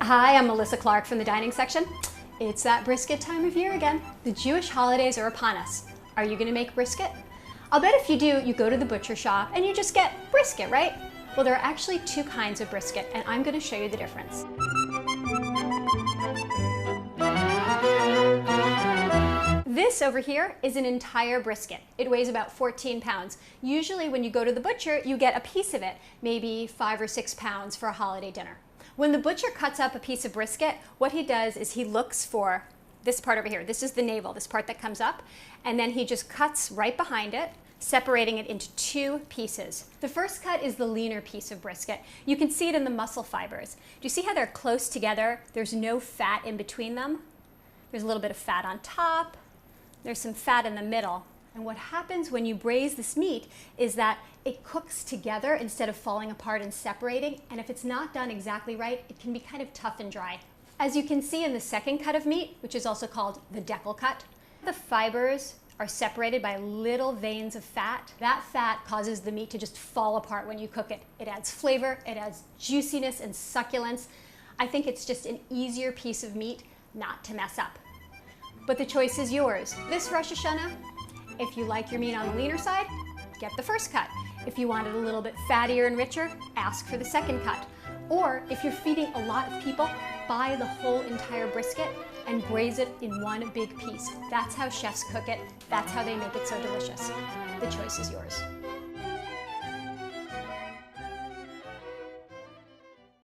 Hi, I'm Melissa Clark from the dining section. It's that brisket time of year again. The Jewish holidays are upon us. Are you gonna make brisket? I'll bet if you do, you go to the butcher shop and you just get brisket, right? Well, there are actually two kinds of brisket, and I'm gonna show you the difference. This over here is an entire brisket. It weighs about 14 pounds. Usually when you go to the butcher, you get a piece of it, maybe 5 or 6 pounds for a holiday dinner. When the butcher cuts up a piece of brisket, what he does is he looks for this part over here. This is the navel, this part that comes up, and then he just cuts right behind it, separating it into two pieces. The first cut is the leaner piece of brisket. You can see it in the muscle fibers. Do you see how they're close together? There's no fat in between them. There's a little bit of fat on top. There's some fat in the middle. And what happens when you braise this meat is that it cooks together instead of falling apart and separating. And if it's not done exactly right, it can be kind of tough and dry. As you can see in the second cut of meat, which is also called the deckle cut, the fibers are separated by little veins of fat. That fat causes the meat to just fall apart when you cook it. It adds flavor, it adds juiciness and succulence. I think it's just an easier piece of meat not to mess up. But the choice is yours. This Rosh Hashanah, if you like your meat on the leaner side, get the first cut. If you want it a little bit fattier and richer, ask for the second cut. Or if you're feeding a lot of people, buy the whole entire brisket and braise it in one big piece. That's how chefs cook it. That's how they make it so delicious. The choice is yours.